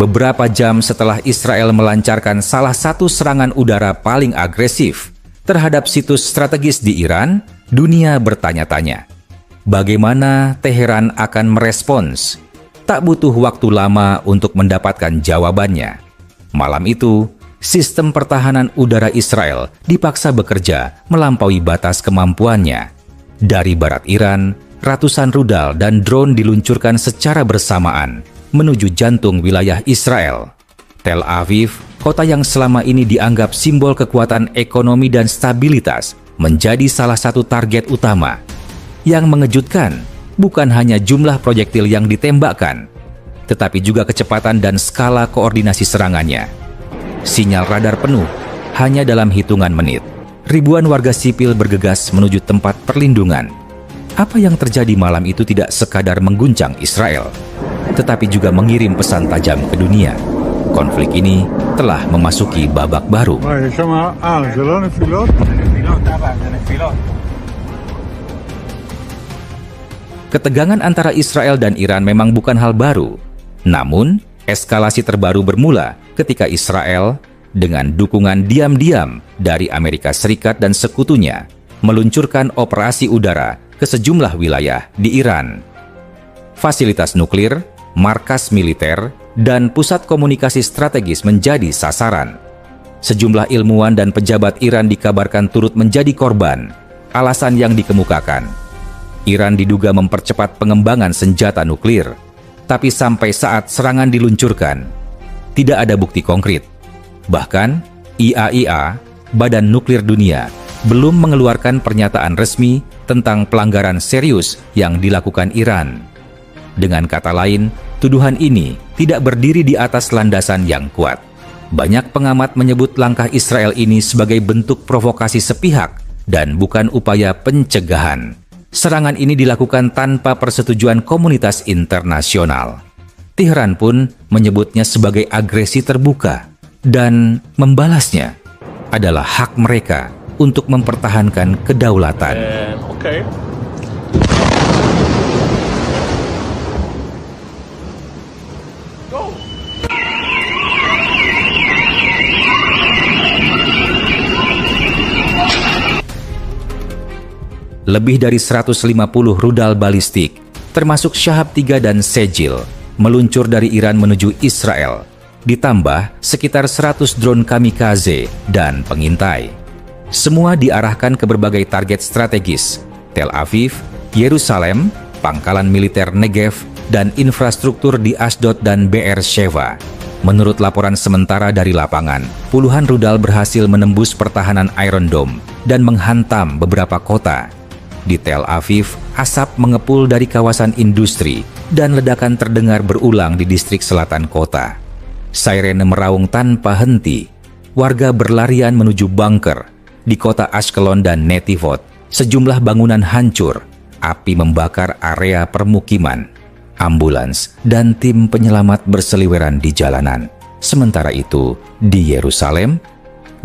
beberapa jam setelah Israel melancarkan salah satu serangan udara paling agresif terhadap situs strategis di Iran, dunia bertanya-tanya, bagaimana Teheran akan merespons? Tak butuh waktu lama untuk mendapatkan jawabannya. Malam itu, sistem pertahanan udara Israel dipaksa bekerja melampaui batas kemampuannya. Dari barat Iran, ratusan rudal dan drone diluncurkan secara bersamaan menuju jantung wilayah Israel. Tel Aviv, kota yang selama ini dianggap simbol kekuatan ekonomi dan stabilitas, menjadi salah satu target utama. Yang mengejutkan, bukan hanya jumlah proyektil yang ditembakkan, tetapi juga kecepatan dan skala koordinasi serangannya. Sinyal radar penuh, hanya dalam hitungan menit. Ribuan warga sipil bergegas menuju tempat perlindungan. Apa yang terjadi malam itu tidak sekadar mengguncang Israel, tetapi juga mengirim pesan tajam ke dunia. Konflik ini telah memasuki babak baru. Ketegangan antara Israel dan Iran memang bukan hal baru. Namun, eskalasi terbaru bermula ketika Israel, dengan dukungan diam-diam dari Amerika Serikat dan sekutunya, meluncurkan operasi udara ke sejumlah wilayah di Iran. Fasilitas nuklir, markas militer, dan pusat komunikasi strategis menjadi sasaran. Sejumlah ilmuwan dan pejabat Iran dikabarkan turut menjadi korban. Alasan yang dikemukakan, Iran diduga mempercepat pengembangan senjata nuklir. Tapi sampai saat serangan diluncurkan, tidak ada bukti konkret. Bahkan, IAEA, Badan Nuklir Dunia, belum mengeluarkan pernyataan resmi tentang pelanggaran serius yang dilakukan Iran. Dengan kata lain, tuduhan ini tidak berdiri di atas landasan yang kuat. Banyak pengamat menyebut langkah Israel ini sebagai bentuk provokasi sepihak dan bukan upaya pencegahan. Serangan ini dilakukan tanpa persetujuan komunitas internasional. Teheran pun menyebutnya sebagai agresi terbuka dan membalasnya adalah hak mereka untuk mempertahankan kedaulatan. Lebih dari 150 rudal balistik, termasuk Shahab 3 dan Sejil, meluncur dari Iran menuju Israel, ditambah sekitar 100 drone kamikaze dan pengintai. Semua diarahkan ke berbagai target strategis, Tel Aviv, Yerusalem, pangkalan militer Negev, dan infrastruktur di Ashdod dan Be'er-Sheva. Menurut laporan sementara dari lapangan, puluhan rudal berhasil menembus pertahanan Iron Dome dan menghantam beberapa kota. Di Tel Aviv, asap mengepul dari kawasan industri dan ledakan terdengar berulang di distrik selatan kota. Sirene meraung tanpa henti. Warga berlarian menuju bunker. Di kota Ashkelon dan Netivot, sejumlah bangunan hancur. Api membakar area permukiman. Ambulans dan tim penyelamat berseliweran di jalanan. Sementara itu, di Yerusalem,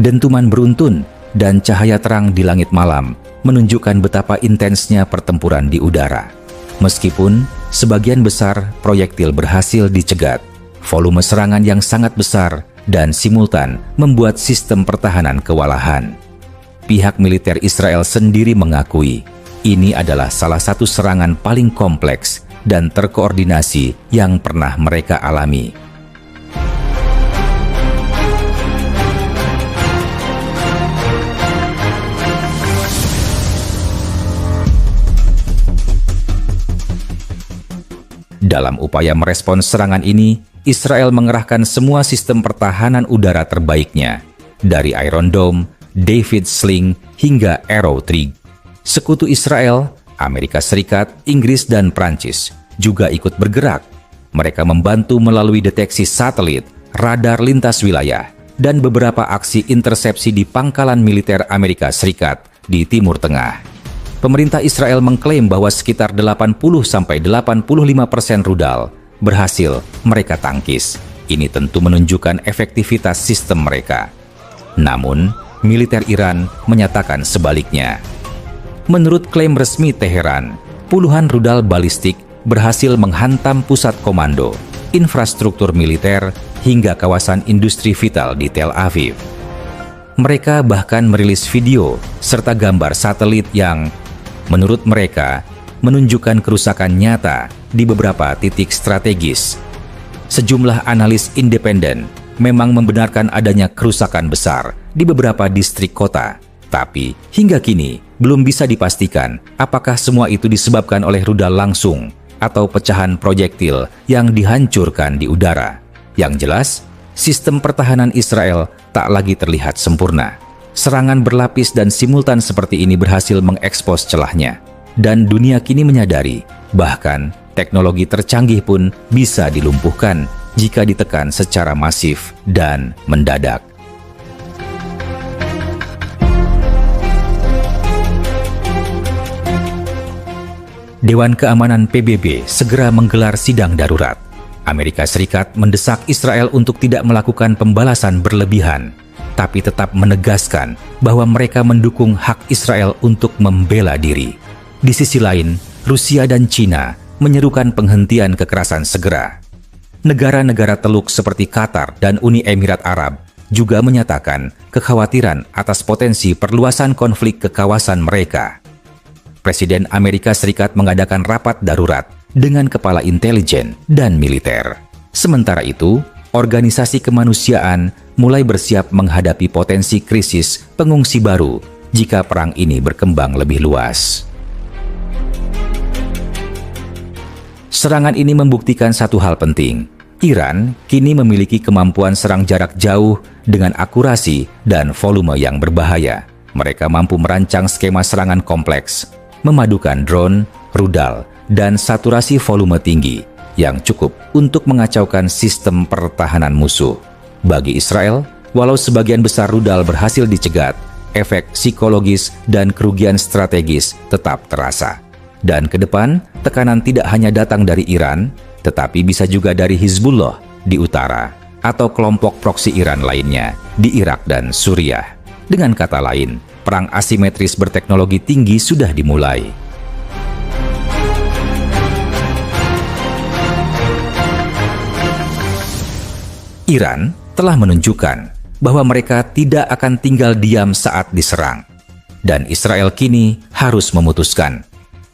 dentuman beruntun dan cahaya terang di langit malam menunjukkan betapa intensnya pertempuran di udara. Meskipun sebagian besar proyektil berhasil dicegat, volume serangan yang sangat besar dan simultan membuat sistem pertahanan kewalahan. Pihak militer Israel sendiri mengakui ini adalah salah satu serangan paling kompleks dan terkoordinasi yang pernah mereka alami. Dalam upaya merespons serangan ini, Israel mengerahkan semua sistem pertahanan udara terbaiknya, dari Iron Dome, David Sling, hingga Arrow Trig. Sekutu Israel, Amerika Serikat, Inggris, dan Prancis juga ikut bergerak. Mereka membantu melalui deteksi satelit, radar lintas wilayah, dan beberapa aksi intersepsi di pangkalan militer Amerika Serikat di Timur Tengah. Pemerintah Israel mengklaim bahwa sekitar 80–85% rudal berhasil mereka tangkis. Ini tentu menunjukkan efektivitas sistem mereka. Namun, militer Iran menyatakan sebaliknya. Menurut klaim resmi Teheran, puluhan rudal balistik berhasil menghantam pusat komando, infrastruktur militer, hingga kawasan industri vital di Tel Aviv. Mereka bahkan merilis video serta gambar satelit yang, menurut mereka, menunjukkan kerusakan nyata di beberapa titik strategis. Sejumlah analis independen memang membenarkan adanya kerusakan besar di beberapa distrik kota, tapi hingga kini belum bisa dipastikan apakah semua itu disebabkan oleh rudal langsung atau pecahan proyektil yang dihancurkan di udara. Yang jelas, sistem pertahanan Israel tak lagi terlihat sempurna. Serangan berlapis dan simultan seperti ini berhasil mengekspos celahnya. Dan dunia kini menyadari, bahkan teknologi tercanggih pun bisa dilumpuhkan jika ditekan secara masif dan mendadak. Dewan Keamanan PBB segera menggelar sidang darurat. Amerika Serikat mendesak Israel untuk tidak melakukan pembalasan berlebihan, tapi tetap menegaskan bahwa mereka mendukung hak Israel untuk membela diri. Di sisi lain, Rusia dan China menyerukan penghentian kekerasan segera. Negara-negara Teluk seperti Qatar dan Uni Emirat Arab juga menyatakan kekhawatiran atas potensi perluasan konflik ke kawasan mereka. Presiden Amerika Serikat mengadakan rapat darurat dengan kepala intelijen dan militer. Sementara itu, organisasi kemanusiaan mulai bersiap menghadapi potensi krisis pengungsi baru jika perang ini berkembang lebih luas. Serangan ini membuktikan satu hal penting. Iran kini memiliki kemampuan serang jarak jauh dengan akurasi dan volume yang berbahaya. Mereka mampu merancang skema serangan kompleks, memadukan drone, rudal, dan saturasi volume tinggi yang cukup untuk mengacaukan sistem pertahanan musuh. Bagi Israel, walau sebagian besar rudal berhasil dicegat, efek psikologis dan kerugian strategis tetap terasa. Dan ke depan, tekanan tidak hanya datang dari Iran, tetapi bisa juga dari Hizbullah di utara atau kelompok proksi Iran lainnya di Irak dan Suriah. Dengan kata lain, perang asimetris berteknologi tinggi sudah dimulai. Iran telah menunjukkan bahwa mereka tidak akan tinggal diam saat diserang. Dan Israel kini harus memutuskan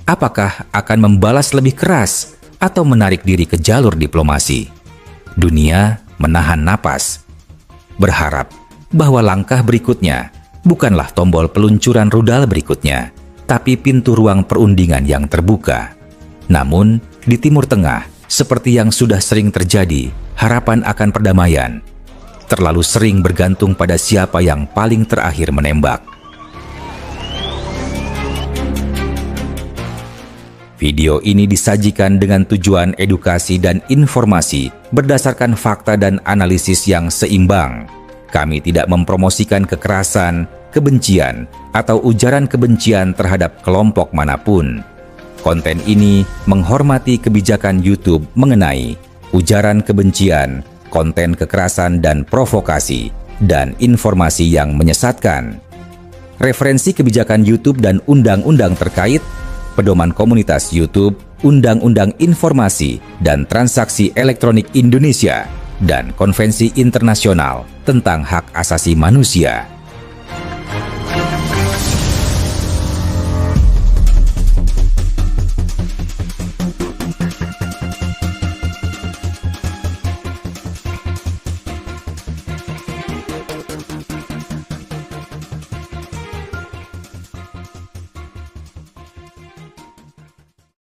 apakah akan membalas lebih keras atau menarik diri ke jalur diplomasi. Dunia menahan napas, berharap bahwa langkah berikutnya bukanlah tombol peluncuran rudal berikutnya, tapi pintu ruang perundingan yang terbuka. Namun, di Timur Tengah, seperti yang sudah sering terjadi, harapan akan perdamaian terlalu sering bergantung pada siapa yang paling terakhir menembak. Video ini disajikan dengan tujuan edukasi dan informasi berdasarkan fakta dan analisis yang seimbang. Kami tidak mempromosikan kekerasan, kebencian, atau ujaran kebencian terhadap kelompok manapun. Konten ini menghormati kebijakan YouTube mengenai ujaran kebencian, konten kekerasan dan provokasi, dan informasi yang menyesatkan. Referensi kebijakan YouTube dan undang-undang terkait, Pedoman Komunitas YouTube, Undang-Undang Informasi dan Transaksi Elektronik Indonesia, dan Konvensi Internasional tentang Hak Asasi Manusia.